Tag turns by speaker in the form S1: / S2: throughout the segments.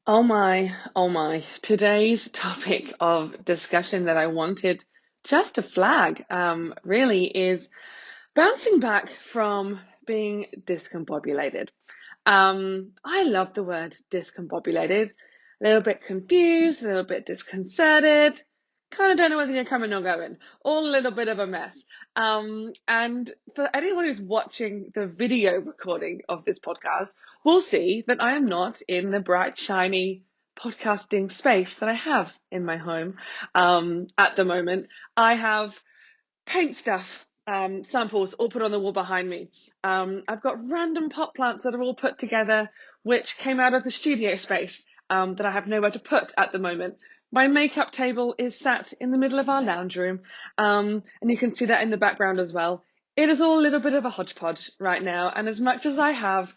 S1: Oh my, oh my. Today's topic of discussion that I wanted just to flag really is bouncing back from being discombobulated. I love the word discombobulated. A little bit confused, a little bit disconcerted. Kind of don't know whether you're coming or going. All a little bit of a mess. And for anyone who's watching the video recording of this podcast, will see that I am not in the bright, shiny podcasting space that I have in my home at the moment. I have paint stuff, samples all put on the wall behind me. I've got random pot plants that are all put together, which came out of the studio space that I have nowhere to put at the moment. My makeup table is sat in the middle of our lounge room, and you can see that in the background as well. It is all a little bit of a hodgepodge right now, and as much as I have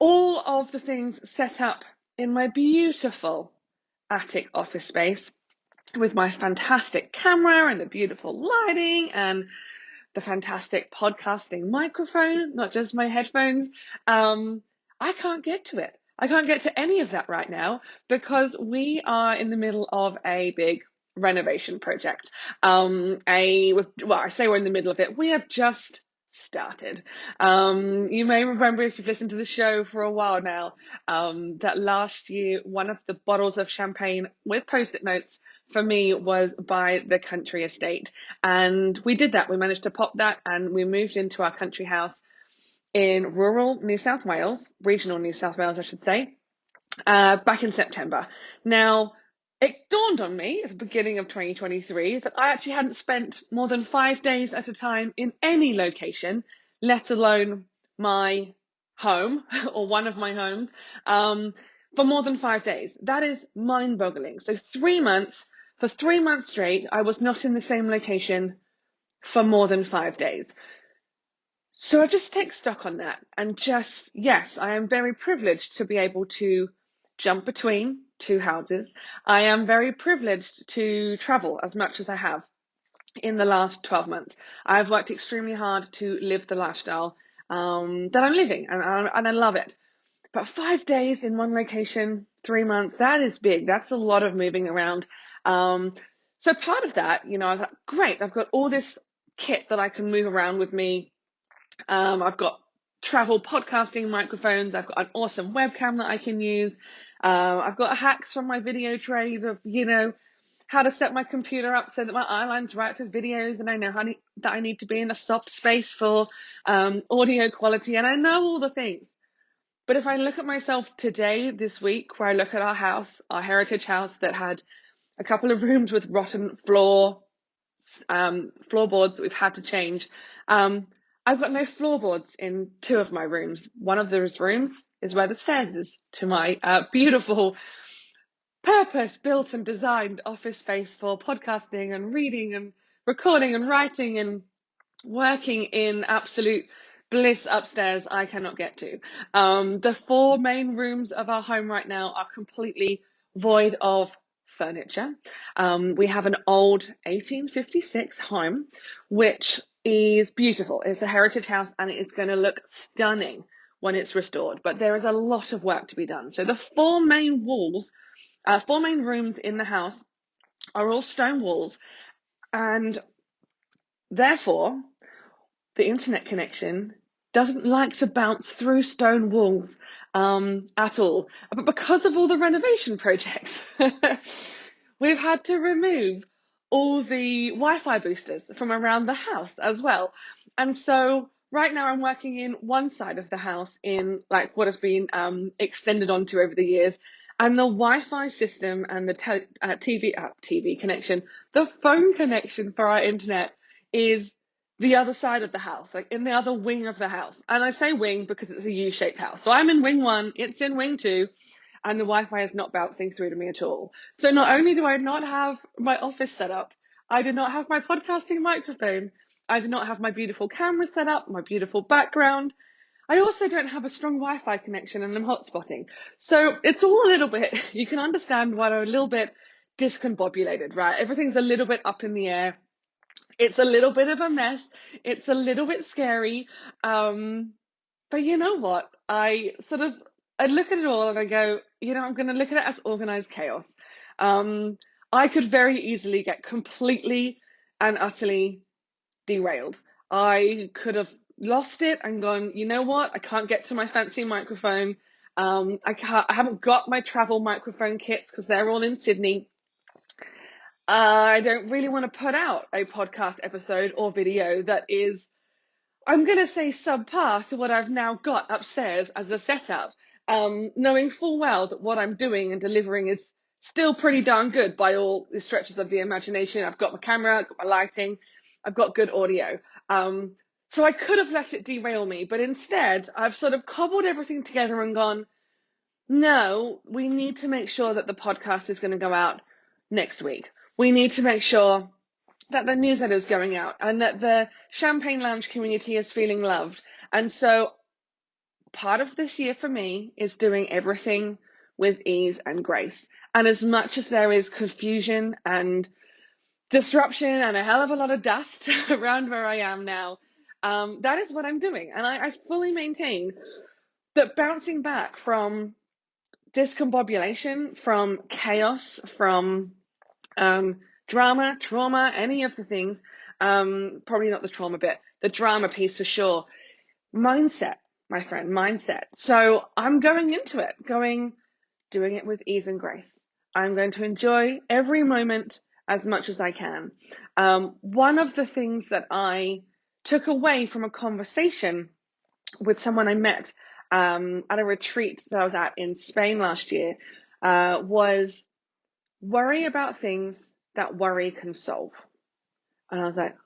S1: all of the things set up in my beautiful attic office space, with my fantastic camera and the beautiful lighting and the fantastic podcasting microphone, not just my headphones, I can't get to it. I can't get to any of that right now because we are in the middle of a big renovation project. I say we're in the middle of it. We have just started. You may remember, if you've listened to the show for a while now, that last year one of the bottles of champagne with post-it notes for me was by the country estate, and we did that. We managed to pop that, and we moved into our country house in rural New South Wales, regional New South Wales, I should say, back in September. Now, it dawned on me at the beginning of 2023 that I actually hadn't spent more than 5 days at a time in any location, let alone my home or one of my homes, for more than 5 days. That is mind-boggling. So 3 months, for 3 months straight, I was not in the same location for more than 5 days. So I just take stock on that and just, yes, I am very privileged to be able to jump between two houses. I am very privileged to travel as much as I have in the last 12 months. I've worked extremely hard to live the lifestyle that I'm living, and I love it. But 5 days in one location, 3 months, that is big. That's a lot of moving around. So part of that, I was like, great, I've got all this kit that I can move around with me. I've got travel podcasting microphones. I've got an awesome webcam that I can use. I've got hacks from my video trade of, how to set my computer up so that my eyeline's right for videos, and I know that I need to be in a soft space for audio quality, and I know all the things. But if I look at myself today, this week, where I look at our house, our heritage house that had a couple of rooms with rotten floorboards that we've had to change, I've got no floorboards in two of my rooms. One of those rooms is where the stairs is to my beautiful, purpose-built and designed office space for podcasting and reading and recording and writing and working in absolute bliss upstairs I cannot get to. The four main rooms of our home right now are completely void of furniture. We have an old 1856 home, which is beautiful. It's a heritage house and it's going to look stunning when it's restored, but there is a lot of work to be done. So the four main rooms in the house are all stone walls, and therefore the internet connection doesn't like to bounce through stone walls at all. But because of all the renovation projects, we've had to remove all the Wi-Fi boosters from around the house as well. And so right now I'm working in one side of the house in like what has been extended onto over the years. And the Wi-Fi system and the TV connection, the phone connection for our internet is the other side of the house, like in the other wing of the house. And I say wing because it's a U-shaped house. So I'm in wing one, it's in wing two, and the Wi-Fi is not bouncing through to me at all. So not only do I not have my office set up, I do not have my podcasting microphone, I do not have my beautiful camera set up, my beautiful background. I also don't have a strong Wi-Fi connection and I'm hotspotting. So it's all a little bit, you can understand why I'm a little bit discombobulated, right? Everything's a little bit up in the air. It's a little bit of a mess. It's a little bit scary. But you know what? I I look at it all and I go, I'm going to look at it as organized chaos. I could very easily get completely and utterly derailed. I could have lost it and gone, you know what? I can't get to my fancy microphone. I haven't got my travel microphone kits because they're all in Sydney. I don't really want to put out a podcast episode or video that is, I'm going to say, subpar to what I've now got upstairs as a setup, knowing full well that what I'm doing and delivering is still pretty darn good by all the stretches of the imagination. I've got my camera, I've got my lighting, I've got good audio. So I could have let it derail me, but instead I've sort of cobbled everything together and gone, no, we need to make sure that the podcast is going to go out next week. We need to make sure that the newsletter is going out and that the Champagne Lounge community is feeling loved. And so part of this year for me is doing everything with ease and grace. And as much as there is confusion and disruption and a hell of a lot of dust around where I am now, that is what I'm doing. And I fully maintain that bouncing back from discombobulation, from chaos, from drama, trauma, any of the things, probably not the trauma bit, the drama piece for sure. Mindset, my friend, mindset. So I'm going into it, doing it with ease and grace. I'm going to enjoy every moment as much as I can. One of the things that I took away from a conversation with someone I met at a retreat that I was at in Spain last year was worry about things that worry can solve. And I was like,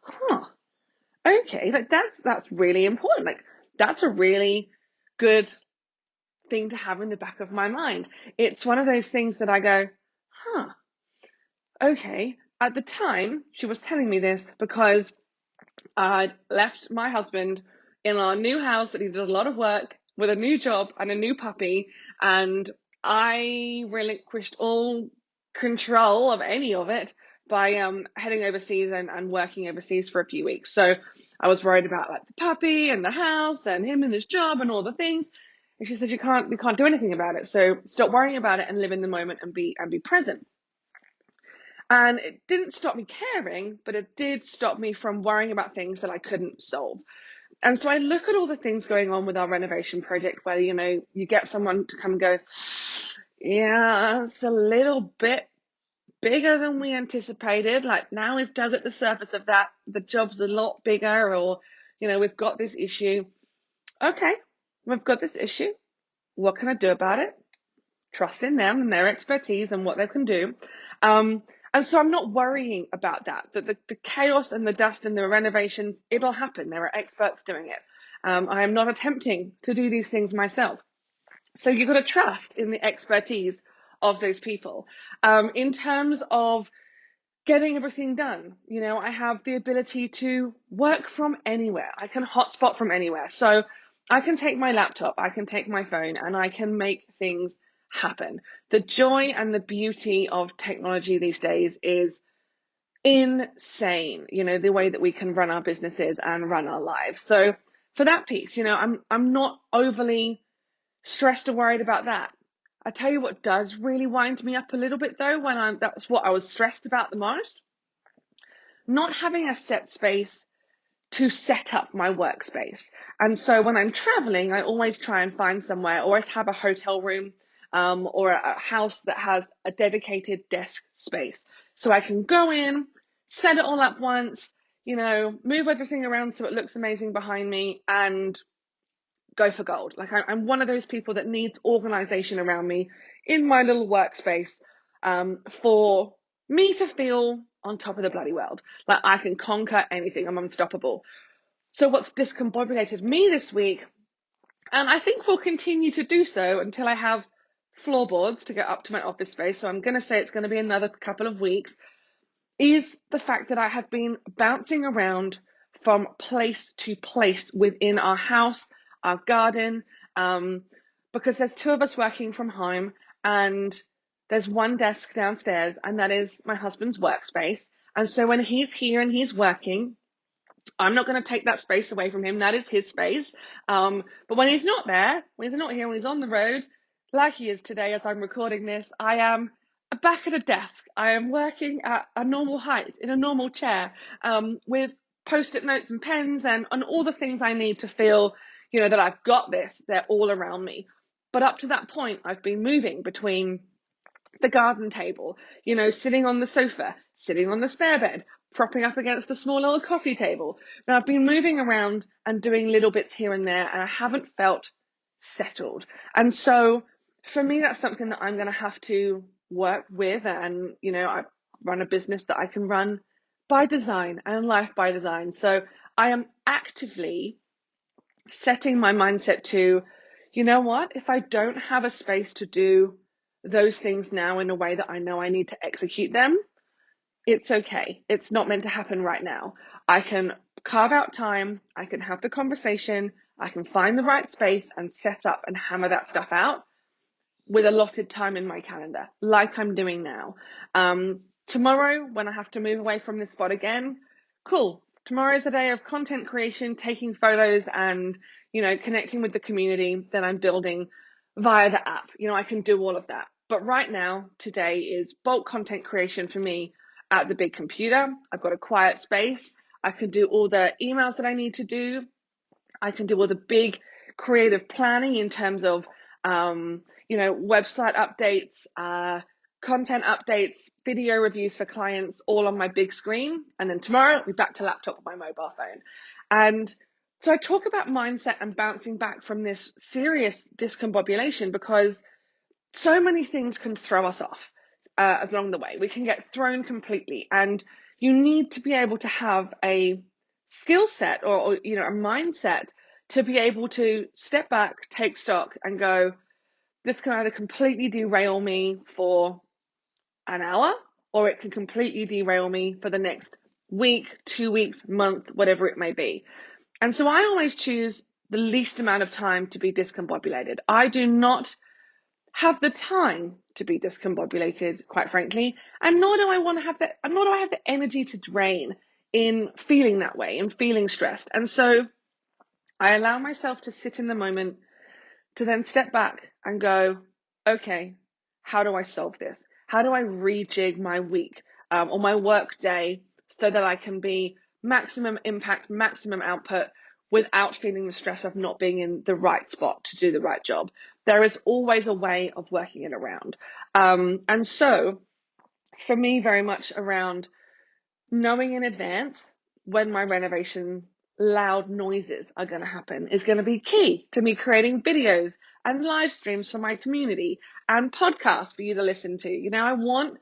S1: okay, like that's really important. Like that's a really good thing to have in the back of my mind. It's one of those things that I go, okay. At the time, she was telling me this because I'd left my husband in our new house that he did a lot of work with a new job and a new puppy, and I relinquished all control of any of it by heading overseas and working overseas for a few weeks. So I was worried about like the puppy and the house and him and his job and all the things. And she said, you can't do anything about it. So stop worrying about it and live in the moment and be present. And it didn't stop me caring, but it did stop me from worrying about things that I couldn't solve. And so I look at all the things going on with our renovation project where, you get someone to come and go, yeah, it's a little bit bigger than we anticipated. Like now we've dug at the surface of that, the job's a lot bigger, or, we've got this issue. Okay, we've got this issue. What can I do about it? Trust in them and their expertise and what they can do. And so I'm not worrying about that the chaos and the dust and the renovations, it'll happen. There are experts doing it. I am not attempting to do these things myself. So you've got to trust in the expertise of those people. In terms of getting everything done, I have the ability to work from anywhere. I can hotspot from anywhere. So I can take my laptop, I can take my phone, and I can make things happen. The joy and the beauty of technology these days is insane, the way that we can run our businesses and run our lives. So for that piece, I'm not overly stressed or worried about that. I tell you what does really wind me up a little bit though, that's what I was stressed about the most. Not having a set space to set up my workspace. And so when I'm traveling, I always try and find somewhere, or I have a hotel room or a house that has a dedicated desk space. So I can go in, set it all up once, move everything around so it looks amazing behind me and go for gold. Like I'm one of those people that needs organization around me in my little workspace for me to feel on top of the bloody world. Like I can conquer anything. I'm unstoppable. So what's discombobulated me this week, and I think will continue to do so until I have floorboards to get up to my office space, so I'm going to say it's going to be another couple of weeks, is the fact that I have been bouncing around from place to place within our house, our garden, because there's two of us working from home and there's one desk downstairs and that is my husband's workspace. And so when he's here and he's working, I'm not going to take that space away from him. That is his space. But when he's not there, when he's not here, when he's on the road, like he is today as I'm recording this, I am back at a desk. I am working at a normal height in a normal chair, with post-it notes and pens and all the things I need to feel, that I've got this. They're all around me. But up to that point, I've been moving between the garden table, sitting on the sofa, sitting on the spare bed, propping up against a small little coffee table. Now I've been moving around and doing little bits here and there, and I haven't felt settled. And so for me, that's something that I'm going to have to work with. And, I run a business that I can run by design and life by design. So I am actively setting my mindset to, what, if I don't have a space to do those things now in a way that I know I need to execute them, it's okay. It's not meant to happen right now. I can carve out time, I can have the conversation, I can find the right space and set up and hammer that stuff out with allotted time in my calendar, like I'm doing now. Tomorrow, when I have to move away from this spot again, cool. Tomorrow is a day of content creation, taking photos and, connecting with the community that I'm building via the app. I can do all of that. But right now, today is bulk content creation for me at the big computer. I've got a quiet space. I can do all the emails that I need to do. I can do all the big creative planning in terms of, website updates, content updates, video reviews for clients, all on my big screen. And then tomorrow I'll be back to laptop with my mobile phone. And so I talk about mindset and bouncing back from this serious discombobulation because so many things can throw us off along the way. We can get thrown completely, and you need to be able to have a skill set or a mindset to be able to step back, take stock, and go, this can either completely derail me for an hour, or it can completely derail me for the next week, 2 weeks, month, whatever it may be. And so I always choose the least amount of time to be discombobulated. I do not have the time to be discombobulated, quite frankly, and nor do I want to have that, nor do I have the energy to drain in feeling that way and feeling stressed. And so I allow myself to sit in the moment, to then step back and go, okay, how do I solve this? How do I rejig my week or my work day so that I can be maximum impact, maximum output without feeling the stress of not being in the right spot to do the right job? There is always a way of working it around. And so for me, very much around knowing in advance when my renovation loud noises are going to happen is going to be key to me creating videos and live streams for my community and podcasts for you to listen to. I want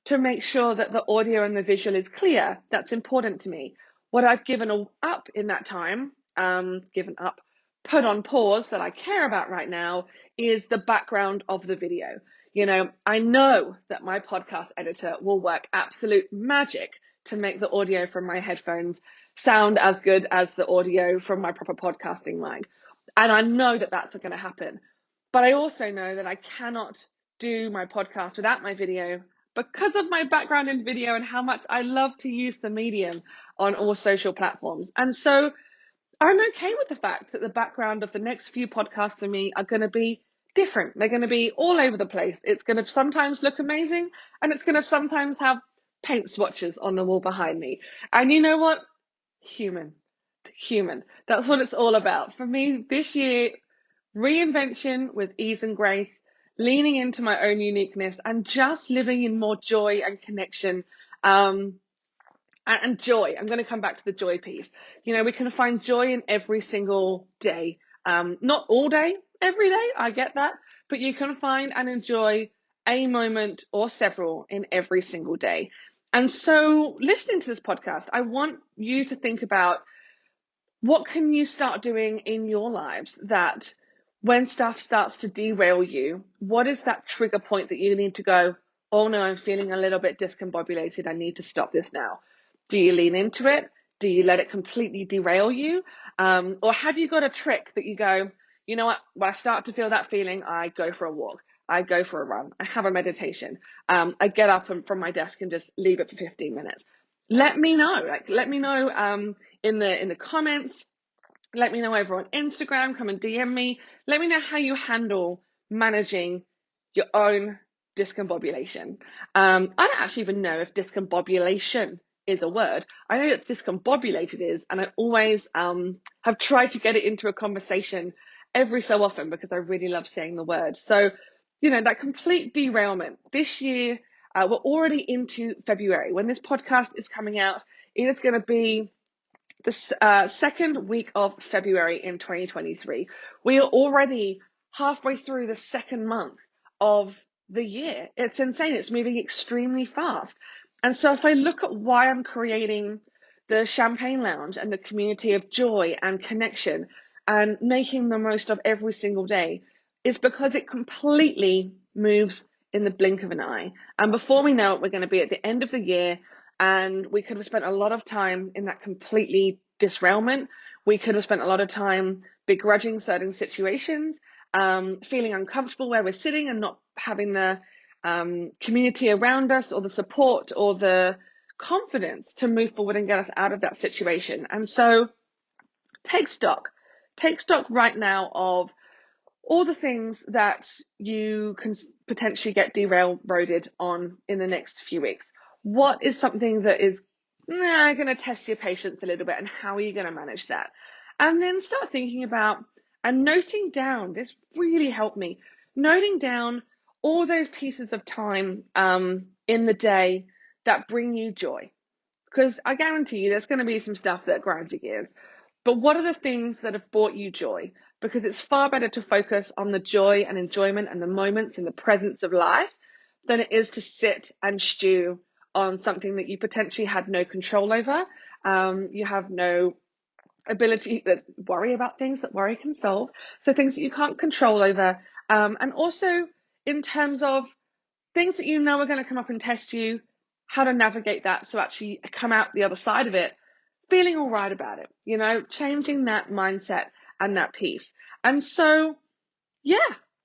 S1: to make sure that the audio and the visual is clear. That's important to me. What I've given up in that time, put on pause that I care about right now is the background of the video. I know that my podcast editor will work absolute magic to make the audio from my headphones sound as good as the audio from my proper podcasting mic. And I know that that's going to happen. But I also know that I cannot do my podcast without my video because of my background in video and how much I love to use the medium on all social platforms. And so I'm okay with the fact that the background of the next few podcasts for me are going to be different. They're going to be all over the place. It's going to sometimes look amazing, and it's going to sometimes have paint swatches on the wall behind me. And you know what? Human. That's what it's all about. For me, this year, reinvention with ease and grace, leaning into my own uniqueness, and just living in more joy and connection. And joy. I'm going to come back to the joy piece. We can find joy in every single day. Not all day, every day, I get that, but you can find and enjoy a moment or several in every single day. And so listening to this podcast, I want you to think about, what can you start doing in your lives that when stuff starts to derail you, what is that trigger point that you need to go, oh no, I'm feeling a little bit discombobulated. I need to stop this now. Do you lean into it? Do you let it completely derail you? Or have you got a trick that you go, you know what, when I start to feel that feeling, I go for a walk. I go for a run. I have a meditation. I get up from my desk and just leave it for 15 minutes. Let me know. Let me know in the comments. Let me know over on Instagram. Come and DM me. Let me know how you handle managing your own discombobulation. I don't actually even know if discombobulation is a word. I know that discombobulated is, and I always have tried to get it into a conversation every so often because I really love saying the word. So, that complete derailment. This year, we're already into February. When this podcast is coming out, it is going to be the second week of February in 2023. We are already halfway through the second month of the year. It's insane. It's moving extremely fast. And so if I look at why I'm creating the Champagne Lounge and the community of joy and connection and making the most of every single day, it's because it completely moves in the blink of an eye. And before we know it, we're going to be at the end of the year, and we could have spent a lot of time in that completely disrailment. We could have spent a lot of time begrudging certain situations, feeling uncomfortable where we're sitting and not having the community around us or the support or the confidence to move forward and get us out of that situation. And so take stock right now of all the things that you can potentially get derailed on in the next few weeks. What is something that is going to test your patience a little bit, and how are you going to manage that? And then start thinking about and noting down. This really helped me. Noting down all those pieces of time in the day that bring you joy. Because I guarantee you there's going to be some stuff that grinds your gears. But what are the things that have brought you joy? Because it's far better to focus on the joy and enjoyment and the moments and the presence of life than it is to sit and stew on something that you potentially had no control over. You have no ability to worry about things that worry can solve. So things that you can't control over. And also in terms of things that you know are going to come up and test you, how to navigate that so actually come out the other side of it feeling all right about it, changing that mindset and that piece. And so, yeah,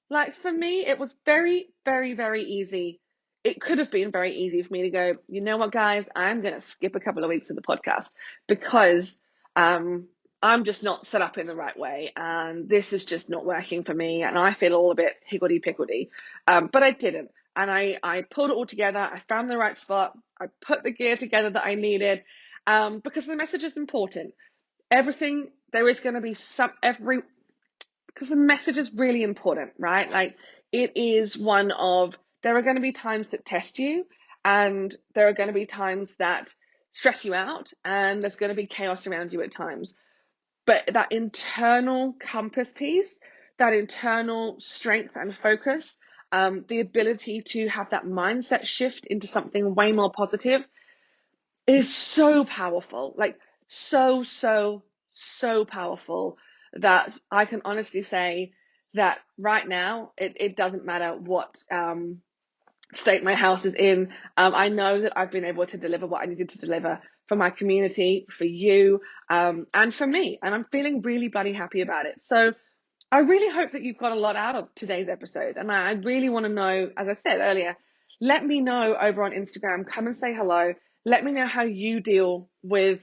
S1: like for me, it was very, very, very easy. It could have been very easy for me to go, you know what, guys, I'm going to skip a couple of weeks of the podcast because I'm just not set up in the right way. And this is just not working for me. And I feel all a bit higgledy-piggledy. But I didn't. And I pulled it all together. I found the right spot. I put the gear together that I needed. Because the message is important. Everything, there is going to be because the message is really important, right? Like it is there are going to be times that test you, and there are going to be times that stress you out, and there's going to be chaos around you at times. But that internal compass piece, that internal strength and focus, the ability to have that mindset shift into something way more positive is so powerful, like so, so, so powerful that I can honestly say that right now, it doesn't matter what state my house is in. I know that I've been able to deliver what I needed to deliver for my community, for you, and for me. And I'm feeling really bloody happy about it. So I really hope that you've got a lot out of today's episode. And I really want to know, as I said earlier, let me know over on Instagram. Come and say hello. Let me know how you deal with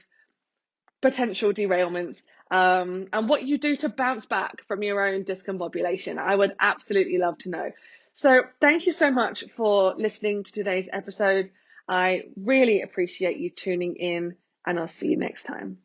S1: potential derailments, and what you do to bounce back from your own discombobulation. I would absolutely love to know. So thank you so much for listening to today's episode. I really appreciate you tuning in, and I'll see you next time.